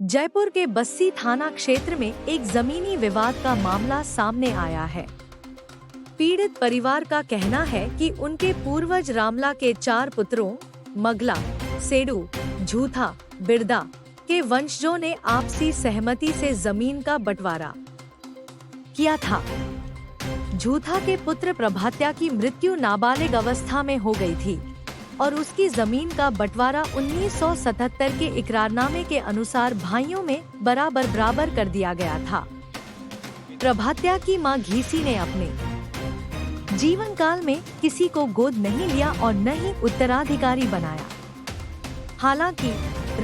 जयपुर के बस्सी थाना क्षेत्र में एक जमीनी विवाद का मामला सामने आया है। पीड़ित परिवार का कहना है कि उनके पूर्वज रामला के 4 पुत्रों मगला, सेडू, झूथा, बिरदा के वंशजों ने आपसी सहमति से जमीन का बंटवारा किया था। झूथा के पुत्र प्रभात्या की मृत्यु नाबालिग अवस्था में हो गई थी और उसकी जमीन का बंटवारा 1977 के इकरारनामे के अनुसार भाइयों में बराबर कर दिया गया था। प्रभात्या की मां घीसी ने अपने जीवन काल में किसी को गोद नहीं लिया और न ही उत्तराधिकारी बनाया। हालांकि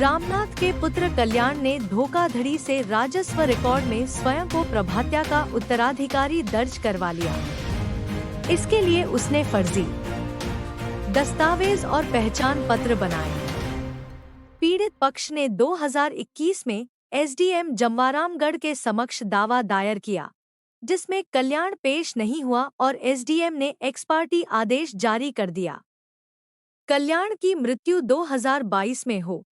रामनाथ के पुत्र कल्याण ने धोखाधड़ी से राजस्व रिकॉर्ड में स्वयं को प्रभात्या का उत्तराधिकारी दर्ज करवा लिया। इसके लिए उसने फर्जी दस्तावेज और पहचान पत्र बनाए। पीड़ित पक्ष ने 2021 में एसडीएम जमवारामगढ़ के समक्ष दावा दायर किया, जिसमें कल्याण पेश नहीं हुआ और एसडीएम ने एक्स पार्टी आदेश जारी कर दिया। कल्याण की मृत्यु 2022 में हो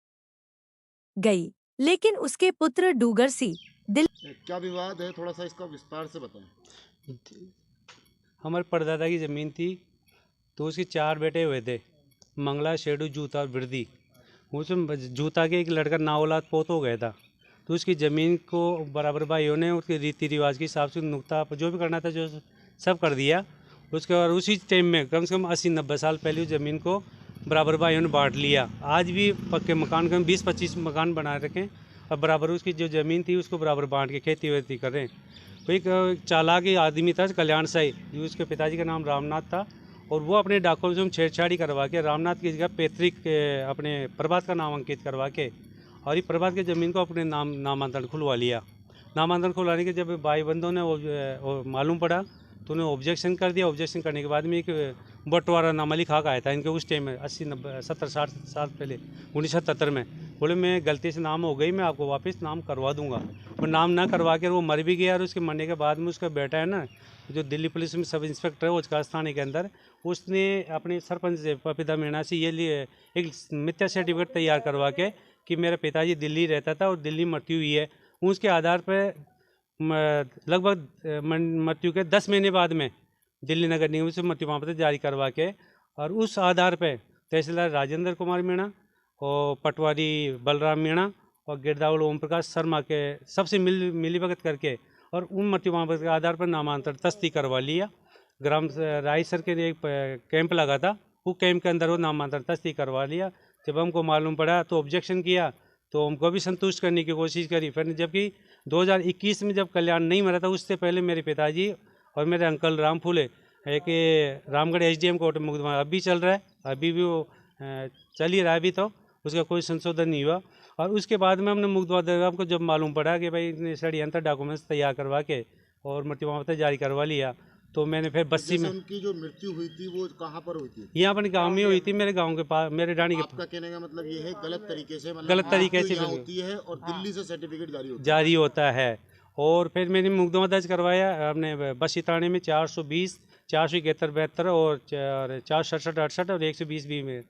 गई, लेकिन उसके पुत्र डूगरसी क्या विवाद है, थोड़ा सा इसका विस्तार से बताएं। हमारे परदादा की ज़मीन थी, तो उसके 4 बेटे हुए थे, मंगला, शेडू, जूता और बिरदी। उसमें जूता के एक लड़का नाऔलाद पोत हो गया था, तो उसकी ज़मीन को बराबर भाइयों ने उसके रीति रिवाज के हिसाब से नुक्ता जो भी करना था जो सब कर दिया। उसके बाद उसी टाइम में कम से कम 80-90 साल पहले उस ज़मीन को बराबर भाइयों ने बांट लिया। आज भी पक्के मकान कम 20-25 मकान बना रखें और बराबर उसकी जो ज़मीन थी उसको बराबर बांट के खेती वेती कर रहे हैं। तो एक चालाक आदमी था कल्याण साई, उसके पिताजी का नाम रामनाथ था, और वो अपने डॉक्यूमेंट्स में छेड़छाड़ी करवा के रामनाथ की जगह पैतृक अपने प्रभात का नाम अंकित करवा के और ये प्रभात की ज़मीन को अपने नामांतरण खुलवा लिया। नामांतरण खुलवाने के जब भाई बंधुओं ने वो मालूम पड़ा तो उन्हें ऑब्जेक्शन कर दिया। ऑब्जेक्शन करने के बाद में एक बंटवारानामा लिखा के आया था इनके उस टाइम में 80-90-70-60 साल पहले 1977 में। बोले मैं गलती से नाम हो गई, मैं आपको वापस नाम करवा दूंगा। वो नाम ना करवा कर वो मर भी गया और उसके मरने के बाद में उसका बेटा है ना, जो दिल्ली पुलिस में सब इंस्पेक्टर है उचकास थाने के अंदर, उसने अपने सरपंच से पपीता मीणा से ये लिए एक मिथ्या सर्टिफिकेट तैयार करवा के कि मेरा पिताजी दिल्ली रहता था और दिल्ली मृत्यु हुई है। उसके आधार पर लगभग मृत्यु के 10 महीने बाद में दिल्ली नगर निगम से मृत्यु प्रमाण पत्र जारी करवा के और उस आधार पर तहसीलदार राजेंद्र कुमार मीणा और पटवारी बलराम मीणा और गिरदावल ओम प्रकाश शर्मा के सबसे मिलीभगत करके और उन मृत्यु प्रमाण पत्र के आधार पर नामांतरण तस्दीक करवा लिया। ग्राम रायसर के लिए एक कैंप लगा था, वो कैंप के अंदर वो नामांतरण तस्दीक करवा लिया। जब हमको मालूम पड़ा तो ऑब्जेक्शन किया, तो हमको भी संतुष्ट करने की कोशिश करी। फिर जबकि 2021 में जब कल्याण नहीं मरा था उससे पहले मेरे पिताजी और मेरे अंकल राम फूले एक रामगढ़ एसडीएम कोर्ट में मुकदमा अभी चल रहा है, अभी भी वो चल ही रहा है, अभी तो उसका कोई संशोधन नहीं हुआ। और उसके बाद में हमने मुकदमा को जब मालूम पड़ा कि भाई इतने षड्यंत्र डॉक्यूमेंट्स तैयार करवा के और मृत्यु प्रमाण पत्र जारी करवा लिया, तो मैंने फिर बस्सी में उनकी जो मृत्यु हुई थी वो कहाँ पर हुई थी? यहाँ अपने गांव में हुई थी, मेरे गांव के पास, मेरे डाणी के। आपका कहने का मतलब ये है गलत तरीके से, मतलब गलत तरीके से होती है और दिल्ली से सर्टिफिकेट जारी होता है। और फिर मैंने मुकदमा दर्ज करवाया अपने बस्सी थाने में 420, 471-72 और 467-68 और 120 बी में।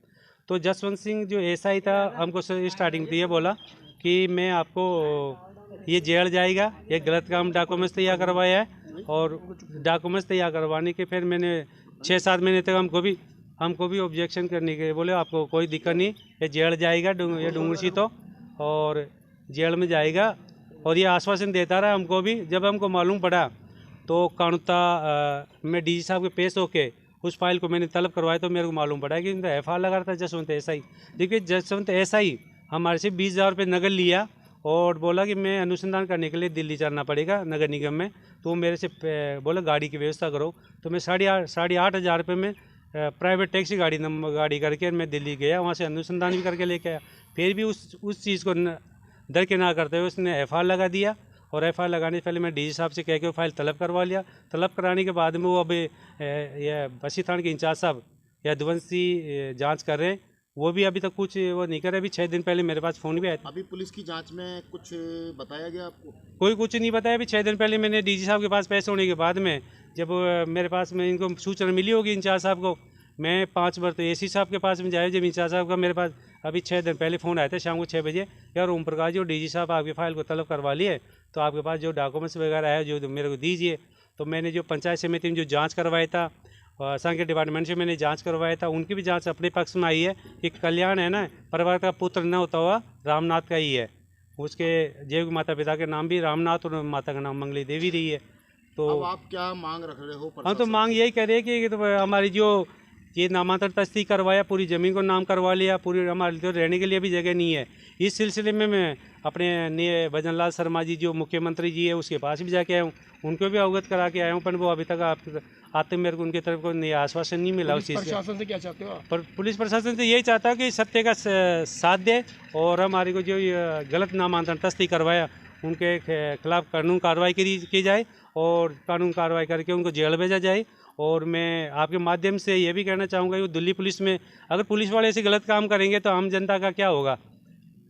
तो जसवंत सिंह जो एसआई था हमको स्टार्टिंग में ये बोला कि मैं आपको ये जेल जाएगा, ये गलत काम डॉक्यूमेंट्स तैयार करवाया है, और डॉक्यूमेंट्स तैयार करवाने के फिर मैंने 6-7 महीने तक हमको भी ऑब्जेक्शन करने के बोले आपको कोई दिक्कत नहीं, ये जेल जाएगा, ये डूंगरसी तो और जेल में जाएगा, और ये आश्वासन देता रहा हमको भी। जब हमको मालूम पड़ा तो कानूता मैं डीजी साहब के पेश होके उस फाइल को मैंने तलब करवाया, तो मेरे को मालूम पड़ा कि इनका एफआईआर लगा रहा था जसवंत एसआई। देखिए जसवंत एसआई हमारे से 20,000 रुपये नगद लिया और बोला कि मैं अनुसंधान करने के लिए दिल्ली जाना पड़ेगा नगर निगम में, तो मेरे से बोला गाड़ी की व्यवस्था करो। तो मैं 8,500 रुपये में प्राइवेट टैक्सी गाड़ी करके मैं दिल्ली गया, वहाँ से अनुसंधान भी करके लेके आया। फिर भी उस चीज़ को दरकिनार करते हुए उसने एफआईआर लगा दिया, और एफआईआर लगाने से पहले मैं डीजी साहब से कह के वो फाइल तलब करवा लिया। तलब कराने के बाद में वो अभी ये बस्सी थाने के इंचार्ज साहब यदुवंशी जांच कर रहे हैं, वो भी अभी तक कुछ वो नहीं कर रहे। अभी 6 दिन पहले मेरे पास फ़ोन भी आया था। अभी पुलिस की जांच में कुछ बताया गया आपको? कोई कुछ नहीं बताया। अभी 6 दिन पहले मैंने डीजी साहब के पास पैसे होने के बाद में जब मेरे पास में इनको सूचना मिली होगी इंचार्ज साहब को, मैं 5 बार तो एसी साहब के पास में जाया, जब इंचार्ज साहब का मेरे पास अभी 6 दिन पहले फ़ोन आया था शाम को 6 बजे, यार ओम प्रकाश जी और डीजी साहब आपकी फ़ाइल को तलब करवा लिए, तो आपके पास जो डॉक्यूमेंट्स वगैरह है जो मेरे को दीजिए। तो मैंने जो पंचायत समिति में जो जाँच करवाया था, सांख्यिकी डिपार्टमेंट से मैंने जांच करवाया था, उनकी भी जांच अपने पक्ष में आई है कि कल्याण है ना, परिवार का पुत्र न होता हुआ रामनाथ का ही है। उसके जीव माता पिता के नाम भी रामनाथ और माता का नाम मंगली देवी रही है। तो अब आप क्या मांग रख रहे हो? हम तो मांग यही कर रहे हैं कि तो हमारी जो ये नामांतरण तस्दीक करवाया, पूरी ज़मीन को नाम करवा लिया, पूरी हमारे तो रहने के लिए भी जगह नहीं है। इस सिलसिले में मैं अपने भजन लाल शर्मा जी जो मुख्यमंत्री जी है उसके पास भी जाके आया हूँ, उनको भी अवगत करा के आया हूँ, पर वो अभी तक आते मेरे को उनकी तरफ को आश्वासन नहीं मिला उस चीज़ से। प्रशासन से क्या चाहते हो? पर पुलिस प्रशासन से यही चाहता है कि सत्य का साथ दे और हमारी को जो गलत नामांतरण तस्दीक करवाया उनके खिलाफ कानून कार्रवाई की जाए और कानून कार्रवाई करके उनको जेल भेजा जाए। और मैं आपके माध्यम से ये भी कहना चाहूँगा कि दिल्ली पुलिस में अगर पुलिस वाले ऐसे गलत काम करेंगे तो आम जनता का क्या होगा?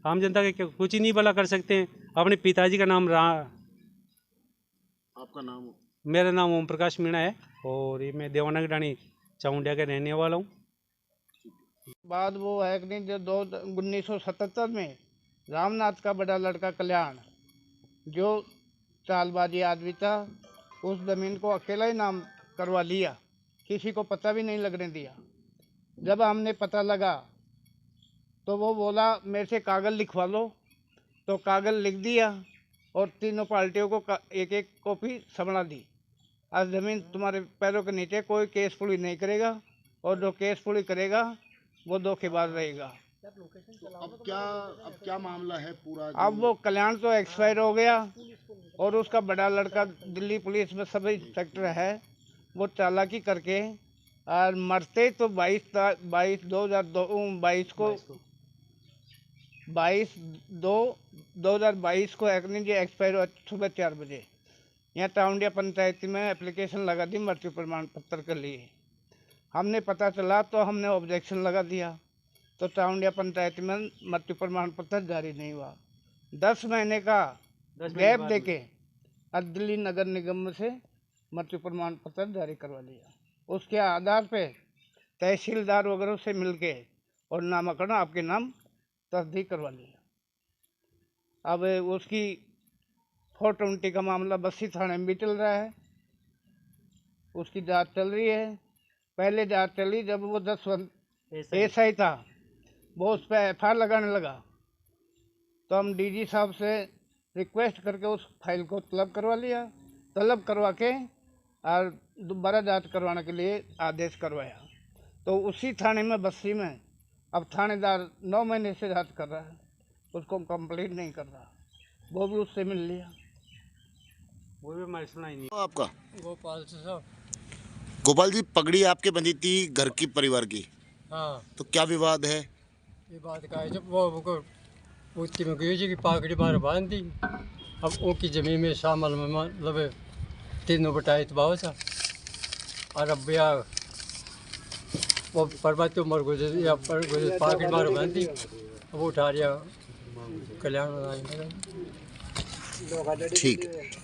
आम जनता के कुछ ही नहीं भला कर सकते हैं। अपने पिताजी का नाम आपका नाम? मेरा नाम ओम प्रकाश मीणा है और ये मैं देवानगढ़ानी चामुंडिया के रहने वाला हूँ। बाद वो है कि नहीं, जो 1977 में रामनाथ का बड़ा लड़का कल्याण जो चालबाजी आदमी था, उस ज़मीन को अकेला ही नाम करवा लिया, किसी को पता भी नहीं लगने दिया। जब हमने पता लगा तो वो बोला मेरे से कागज़ लिखवा लो, तो कागज़ लिख दिया और तीनों पार्टियों को एक एक कॉपी समझा दी। आज ज़मीन तुम्हारे पैरों के नीचे, कोई केस पूरी नहीं करेगा और जो केस पूरी करेगा वो धोखेबाज रहेगा। अब क्या मामला है पूरा? अब वो कल्याण तो एक्सपायर हो गया और उसका बड़ा लड़का दिल्ली पुलिस में सब इंस्पेक्टर है, वो चालाकी करके और मरते तो 22/2/2022 को एक्सपायर हुआ सुबह 4 बजे। यहाँ टाउंडिया पंचायत में एप्लीकेशन लगा दी मृत्यु प्रमाण पत्र के लिए। हमने पता चला तो हमने ऑब्जेक्शन लगा दिया, तो टाउंडिया पंचायत में मृत्यु प्रमाण पत्र जारी नहीं हुआ। 10 महीने का गैप देके दिल्ली नगर निगम से मृत्यु प्रमाण पत्र जारी करवा लिया। उसके आधार पे तहसीलदार वगैरह से मिलके और नामकरण आपके नाम तस्दीक करवा लिया। अब उसकी 420 का मामला बस्सी थाने में भी चल रहा है, उसकी जांच चल रही है। पहले जांच चली जब वो 10 एसआई था, वो उस पर FIR लगाने लगा, तो हम डीजी साहब से रिक्वेस्ट करके उस फाइल को तलब करवा लिया। तलब करवा के और दोबारा जांच करवाने के लिए आदेश करवाया। तो उसी थाने में बस्सी में अब थानेदार 9 महीने से जांच कर रहा है, उसको कंप्लीट नहीं कर रहा। वो भी उससे मिल लिया, वो भी हमारी सुनाई नहीं। आपका? गोपाल से साहब। गोपाल जी, पगड़ी आपके बंधी थी घर की परिवार की, हाँ, तो क्या विवाद है? ये बात का है जब वो उसकी में गई जी की पाकड़ी मार बांध दी। अब उनकी ज़मीन में शामिल में मतलब 3/2 भाव था और अब भैया वो पर्वत उमर गुजर या पर गुजर पाकड़ी मार बांध दी। अब उठा लिया कल्याण। ठीक है।